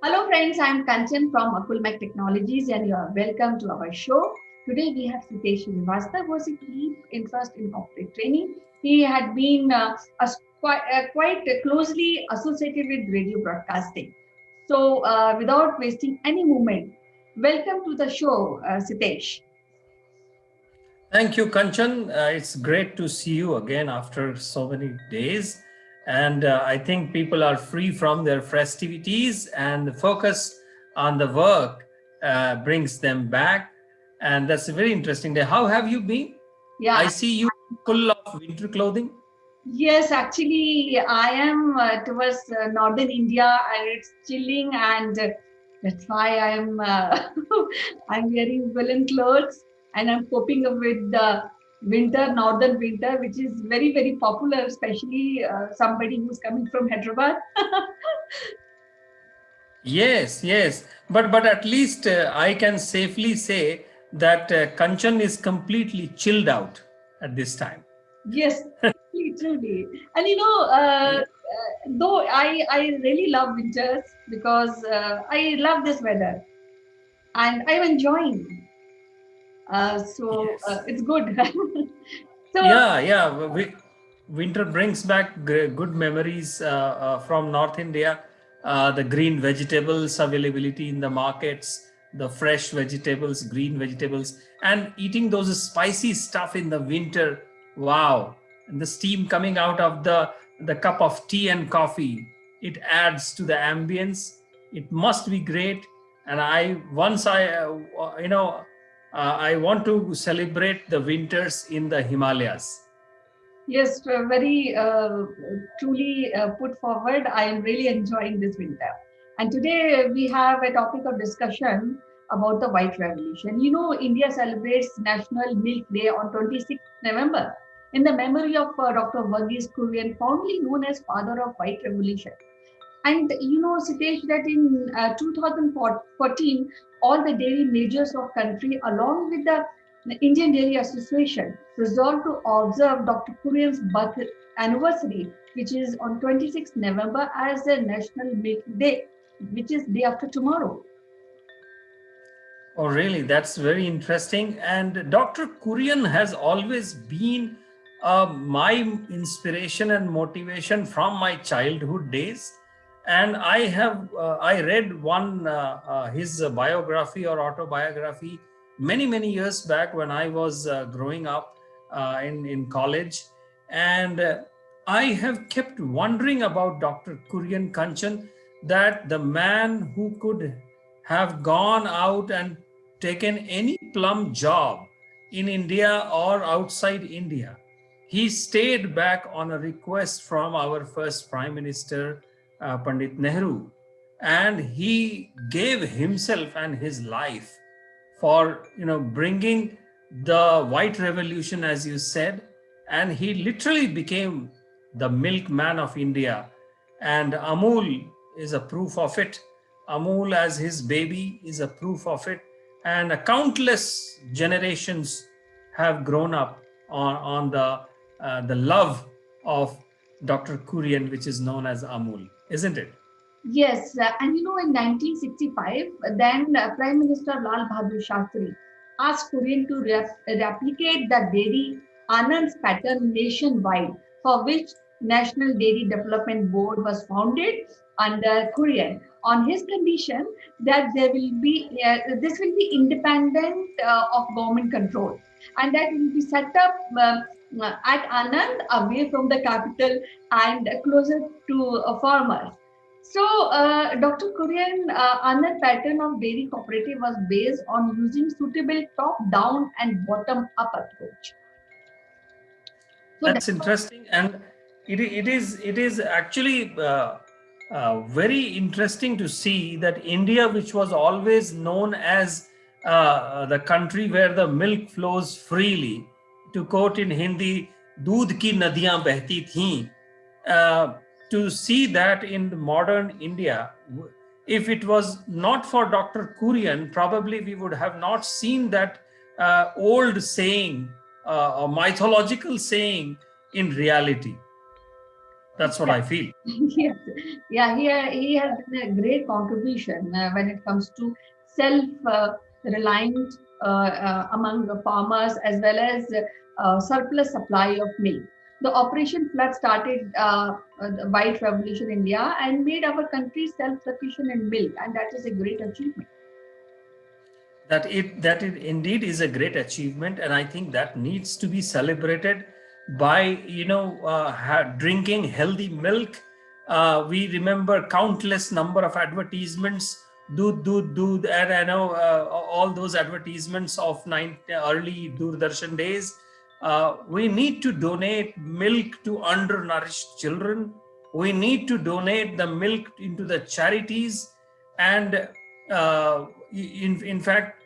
Hello friends, I'm Kanchan from Akulmach Technologies and you are welcome to our show. Today we have Sitesh Srivastava who has a deep interest in corporate training. He had been quite closely associated with radio broadcasting. So without wasting any moment, welcome to the show, Sitesh. Thank you, Kanchan. It's great to see you again after so many days. And I think people are free from their festivities and the focus on the work brings them back. And that's a very interesting day. How have you been? I Yeah, see you full of winter clothing. yes, actually, I am towards northern India and it's chilling, and that's why I'm I'm wearing woolen clothes and I'm coping up with the northern winter, which is very popular, especially somebody who's coming from Hyderabad. Yes, yes. But at least I can safely say that Kanchan is completely chilled out at this time. Yes, truly. And though I really love winters because I love this weather and I'm enjoying. So Yes. it's good. So Yeah. Winter brings back good memories from North India. The green vegetables availability in the markets, the fresh vegetables, green vegetables, and eating those spicy stuff in the winter. Wow! And the steam coming out of the cup of tea and coffee, it adds to the ambience. It must be great. And I once I you know I want to celebrate the winters in the Himalayas. yes, very truly put forward. I am really enjoying this winter. And today we have a topic of discussion about the White Revolution. You know, India celebrates National Milk Day on 26th November in the memory of Dr. Verghese Kurien, fondly known as father of White Revolution. And you know, Sitesh, that in 2014, all the dairy majors of country, along with the Indian Dairy Association, resolved to observe Dr. Kurian's birth anniversary, which is on 26th November, as a National Milk Day, which is day after tomorrow. Oh, really? That's very interesting. And Dr. Kurian has always been my inspiration and motivation from my childhood days. And I read one his biography or autobiography many years back when I was growing up in college, and I have kept wondering about Dr. Kurian Kanchan, that the man who could have gone out and taken any plum job in India or outside India. He stayed back on a request from our first Prime Minister, Pandit Nehru, and he gave himself and his life for bringing the white revolution, as you said, and he literally became the milkman of India. And Amul is a proof of it. Amul as his baby is a proof of it. And countless generations have grown up on the love of Dr. Kurian, which is known as Amul, isn't it? Yes, and you know, in 1965, then Prime Minister Lal Bahadur Shastri asked Korean to replicate the dairy Anand's pattern nationwide, for which National Dairy Development Board was founded under Korean, on his condition that there will be this will be independent of government control, and that will be set up at Anand, away from the capital and closer to farmers. So, Dr. Kurian, another pattern of dairy cooperative was based on using suitable top-down and bottom-up approach. So, that That's interesting, and it is actually very interesting to see that India, which was always known as the country where the milk flows freely, to quote in Hindi, "दूध की नदियां बहती थीं," uh, to see that in the modern India, if it was not for Dr. Kurian, probably we would have not seen that old saying, a mythological saying, in reality. That's what I feel. Yes, yeah, he has been a great contribution when it comes to self-reliant among the farmers as well as surplus supply of milk. The Operation Flood started the White Revolution in India and made our country self-sufficient in milk, and that is a great achievement. That it indeed is a great achievement, and I think that needs to be celebrated by drinking healthy milk. We remember countless number of advertisements, doodh, and I know all those advertisements of early Doordarshan days. We need to donate milk to undernourished children. We need to donate the milk into the charities. And in fact,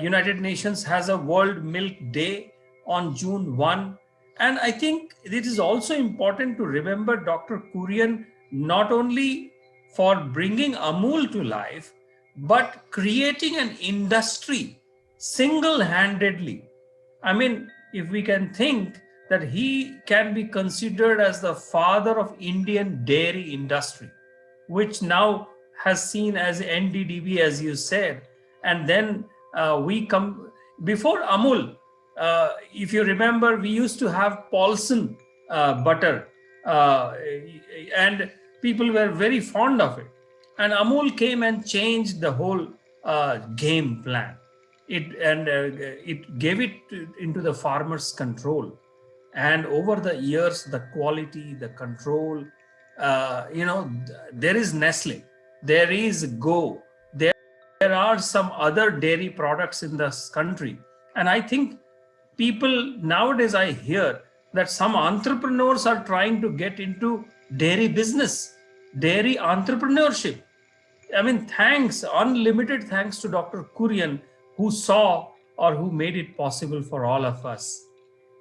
United Nations has a World Milk Day on June 1. And I think it is also important to remember Dr. Kurien not only for bringing Amul to life, but creating an industry single handedly. I mean, if we can think that he can be considered as the father of Indian dairy industry, which now has seen as NDDB, as you said. And then we come before Amul. If you remember, we used to have Paulson butter, and people were very fond of it. And Amul came and changed the whole game plan. It gave it into the farmer's control, and over the years the quality, the control, there is Nestle, there is Go, there are some other dairy products in this country. And I think people nowadays, I hear that some entrepreneurs are trying to get into dairy business, dairy entrepreneurship. I mean, thanks, unlimited thanks to Dr. Kurian, who saw or who made it possible for all of us.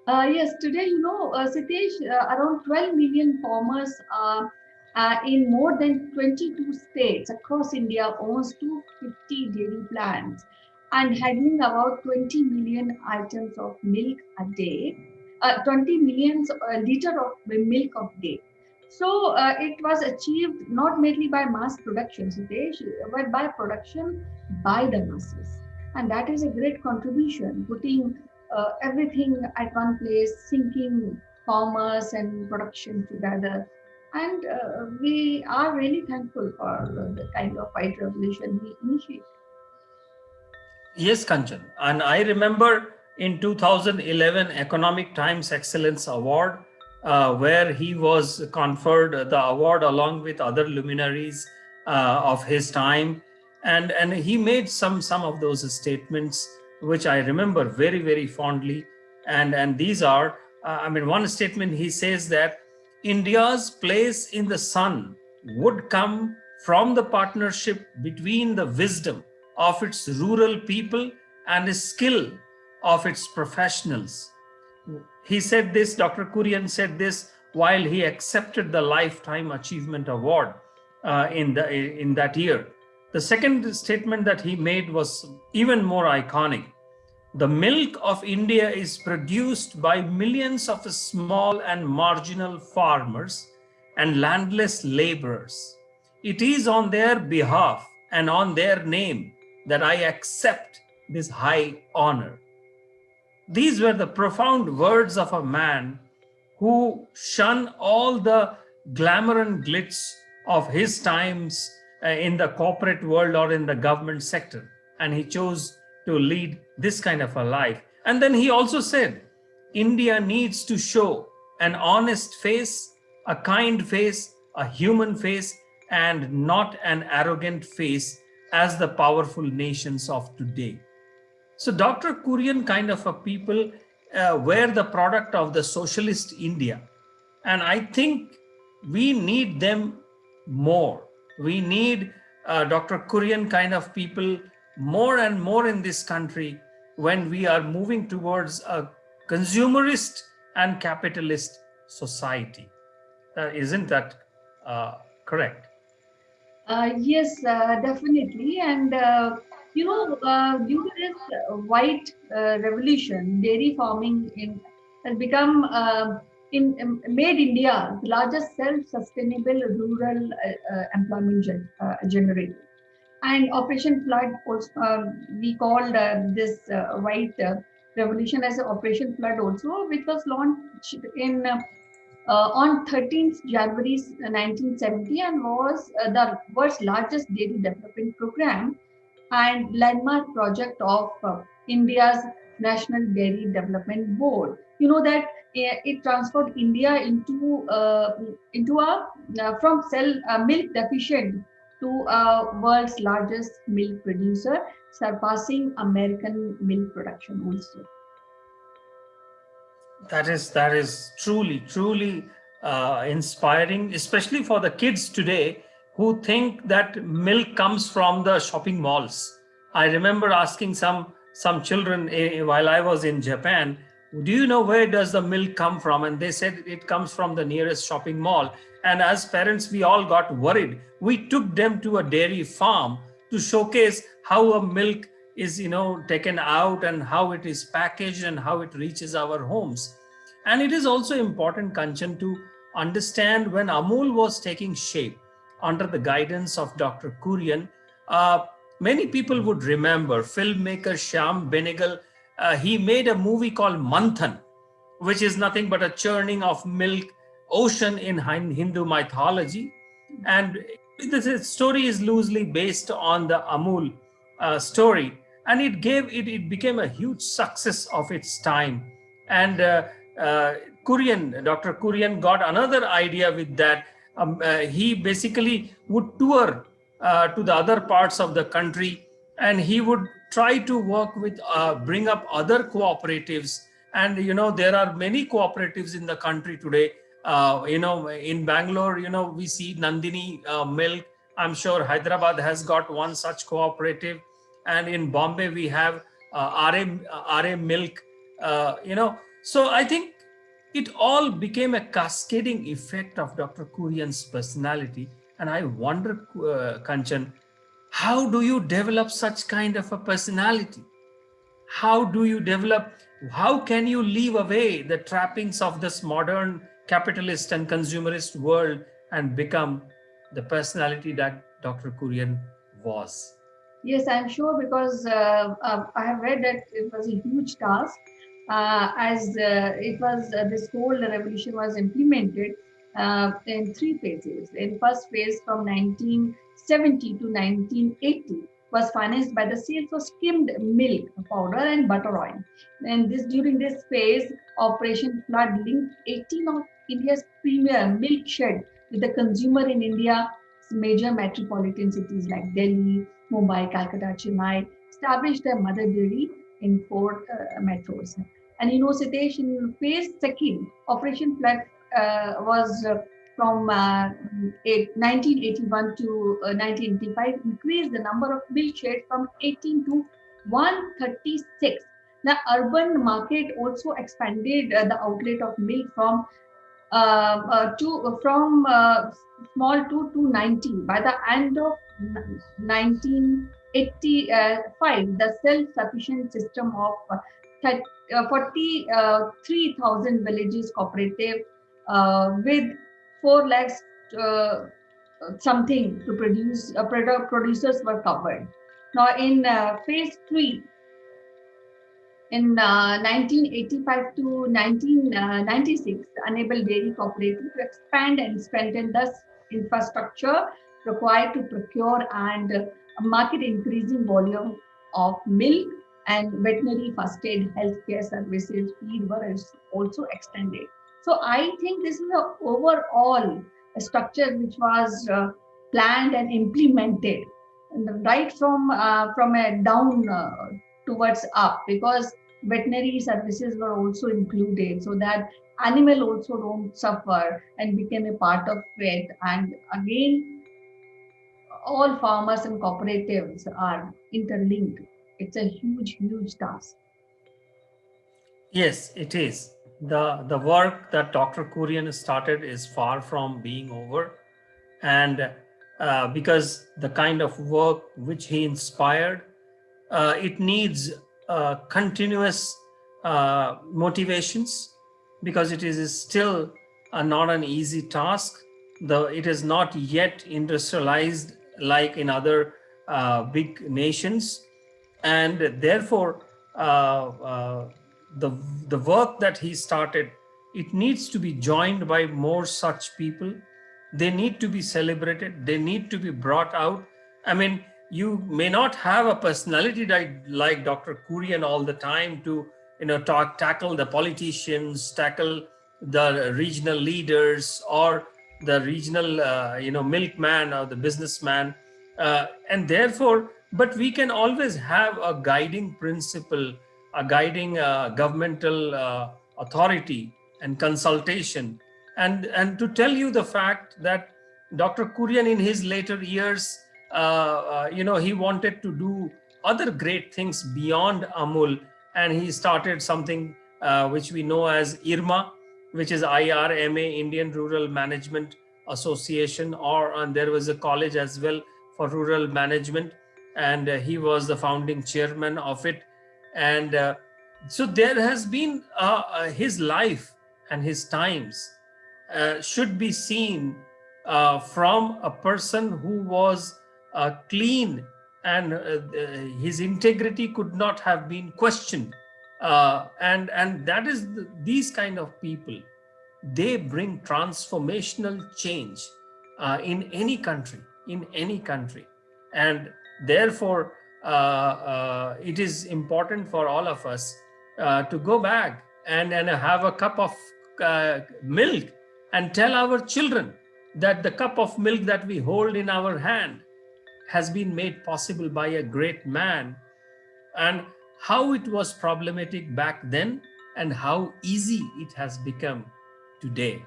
Yes, today, Sitesh, around 12 million farmers in more than 22 states across India owns 250 dairy plants and handling about 20 million items of milk a day, 20 million liter of milk of day. So it was achieved not merely by mass production, Sitesh, but by production by the masses. And that is a great contribution, putting everything at one place, syncing commerce and production together. And we are really thankful for the kind of white revolution we initiated. Yes, Kanchan. And I remember in 2011 Economic Times Excellence Award, where he was conferred the award along with other luminaries of his time. And he made some of those statements which I remember very, very fondly. And these are, one statement he says that India's place in the sun would come from the partnership between the wisdom of its rural people and the skill of its professionals. He said this, Dr. Kurian said this while he accepted the Lifetime Achievement Award in that year. The second statement that he made was even more iconic. The milk of India is produced by millions of small and marginal farmers and landless laborers. It is on their behalf and on their name that I accept this high honor. These were the profound words of a man who shunned all the glamour and glitz of his times in the corporate world or in the government sector. And he chose to lead this kind of a life. And then he also said, India needs to show an honest face, a kind face, a human face, and not an arrogant face as the powerful nations of today. So Dr. Kurian kind of a people were the product of the socialist India. And I think we need them more. We need Dr. Kurian kind of people more and more in this country when we are moving towards a consumerist and capitalist society. Isn't that correct? Yes, definitely. And due to this white revolution, dairy farming has become made India the largest self-sustainable rural employment generator. And Operation Flood, also, we called this white revolution as Operation Flood also, which was launched in on 13th January 1970 and was the world's largest dairy development program and landmark project of India's National Dairy Development Board. You know that it transformed India into a from milk deficient to a world's largest milk producer, surpassing American milk production also. That is truly inspiring, especially for the kids today who think that milk comes from the shopping malls. I remember asking some children while I was in Japan, do you know where does the milk come from? And they said it comes from the nearest shopping mall. And as parents, we all got worried. We took them to a dairy farm to showcase how a milk is taken out and how it is packaged and how it reaches our homes. And it is also important, Kanchan, to understand when Amul was taking shape under the guidance of Dr. Kurien. uh, Many people would remember filmmaker Shyam Benegal. He made a movie called Manthan, which is nothing but a churning of milk ocean in Hindu mythology. And this story is loosely based on the Amul story, and it became a huge success of its time. And uh, Dr. Kurien got another idea with that. He basically would tour to the other parts of the country, and he would try to work with bring up other cooperatives. And there are many cooperatives in the country today. In Bangalore, we see Nandini Milk. I'm sure Hyderabad has got one such cooperative, and in Bombay we have RA Milk. So I think it all became a cascading effect of Dr. Kurian's personality. And I wonder, Kanchan, how do you develop such kind of a personality? How do you develop, how can you leave away the trappings of this modern capitalist and consumerist world and become the personality that Dr. Kurian was? Yes, I'm sure because I have read that it was a huge task as it was this whole revolution was implemented in three phases. In first phase from 1970 to 1980 was financed by the sales of skimmed milk powder and butter oil. And this during this phase, Operation Flood linked 18 of India's premier milk shed with the consumer in India's major metropolitan cities like Delhi, Mumbai, Calcutta, Chennai, established their mother dairy in four metros. And Sitesh, in phase second, Operation Flood was from 1981 to 1985, increased the number of milk sheds from 18 to 136. The urban market also expanded the outlet of milk from small to 290. By the end of 1985, the self-sufficient system of 43,000 villages cooperative with 4 lakhs something to produce producers were covered. Now in phase 3, in 1985 to 1996, enabled dairy cooperative to expand and strengthen the infrastructure required to procure and market increasing volume of milk, and veterinary first aid healthcare services feed were also extended. So I think this is an overall structure which was planned and implemented right from a down towards up, because veterinary services were also included so that animal also don't suffer and became a part of it. And again, all farmers and cooperatives are interlinked. It's a huge task. Yes, it is. The work that Dr. Kurian started is far from being over. And because the kind of work which he inspired, it needs continuous motivations, because it is still not an easy task. It is not yet industrialized like in other big nations, and therefore uh, the the work that he started, it needs to be joined by more such people. They need to be celebrated, they need to be brought out. I mean, you may not have a personality like Dr. Kurien all the time to tackle the politicians, tackle the regional leaders, or the regional milkman or the businessman, and therefore, but we can always have a guiding principle, a guiding governmental authority and consultation. And to tell you the fact that Dr. Kurian in his later years, he wanted to do other great things beyond Amul, and he started something which we know as IRMA, which is IRMA, Indian Rural Management Association, and there was a college as well for rural management, and he was the founding chairman of it. And so there has been his life and his times should be seen from a person who was clean, and his integrity could not have been questioned. And that is these kind of people, they bring transformational change in any country. And therefore it is important for all of us to go back and have a cup of milk, and tell our children that the cup of milk that we hold in our hand has been made possible by a great man, and how it was problematic back then and how easy it has become today.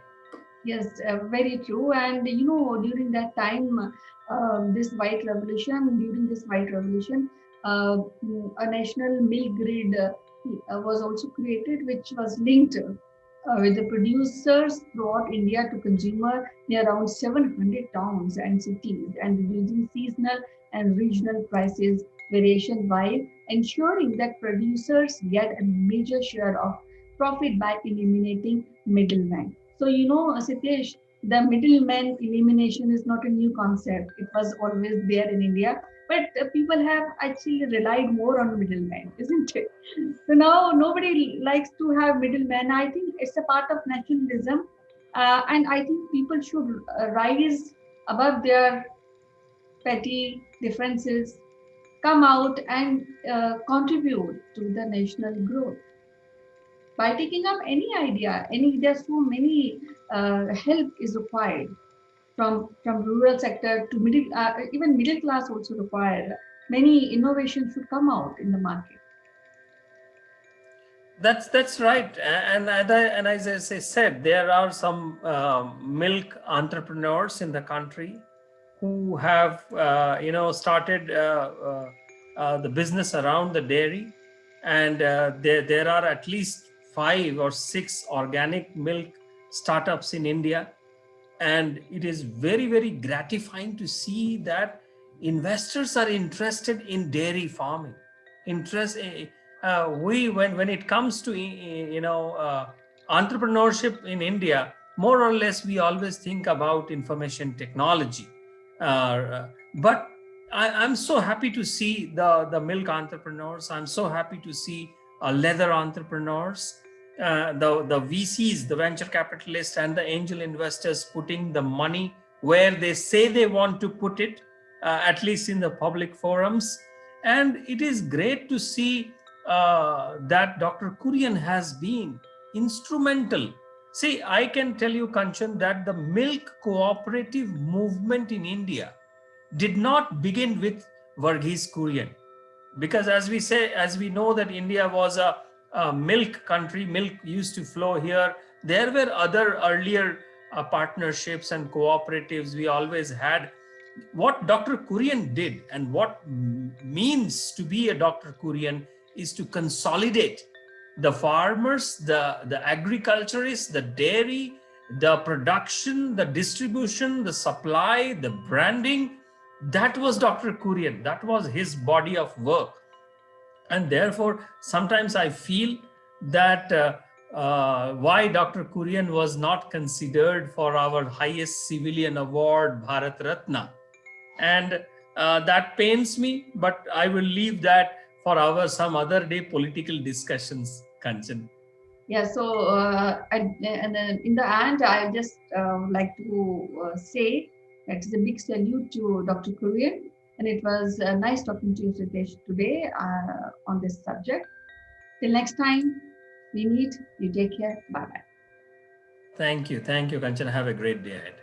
Yes, very true. And during that time, during this white revolution, a national milk grid was also created, which was linked with the producers throughout India to consumer near around 700 towns and cities, and reducing seasonal and regional prices variation while ensuring that producers get a major share of profit by eliminating middlemen. So, Sitesh, the middleman elimination is not a new concept. It was always there in India, but people have actually relied more on middlemen, isn't it? So now nobody likes to have middlemen. I think it's a part of nationalism, and I think people should rise above their petty differences, come out and contribute to the national growth by taking up any idea. There's so many help is required from rural sector to middle, even middle class also required. Many innovations should come out in the market. That's right. And as I said, there are some milk entrepreneurs in the country who have started the business around the dairy, and there are at least 5 or 6 organic milk startups in India. And it is very, very gratifying to see that investors are interested in dairy farming. Interest we when it comes to entrepreneurship in India, more or less we always think about information technology, but I'm so happy to see the milk entrepreneurs. I'm so happy to see leather entrepreneurs, the VCs, the venture capitalists, and the angel investors putting the money where they say they want to put it, at least in the public forums. And it is great to see that Dr. Kurian has been instrumental. See, I can tell you, Kanchan, that the milk cooperative movement in India did not begin with Verghese Kurian, because as we know that India was a milk country. Milk used to flow here. There were other earlier partnerships and cooperatives we always had. What Dr. Kurian did, and what means to be a Dr. Kurian, is to consolidate the farmers, the agriculturists, the dairy, the production, the distribution, the supply, the branding. That was Dr. Kurian. That was his body of work. And therefore, sometimes I feel that why Dr. Kurien was not considered for our highest civilian award, Bharat Ratna. And that pains me, but I will leave that for our some other day political discussions, Kanchan. Yeah, so and then in the end, I just like to say that it's a big salute to Dr. Kurien, and it was nice talking to you, Siddesh, today on this subject. Till next time we meet, you take care. Bye bye. Thank you, Kanchan. Have a great day ahead.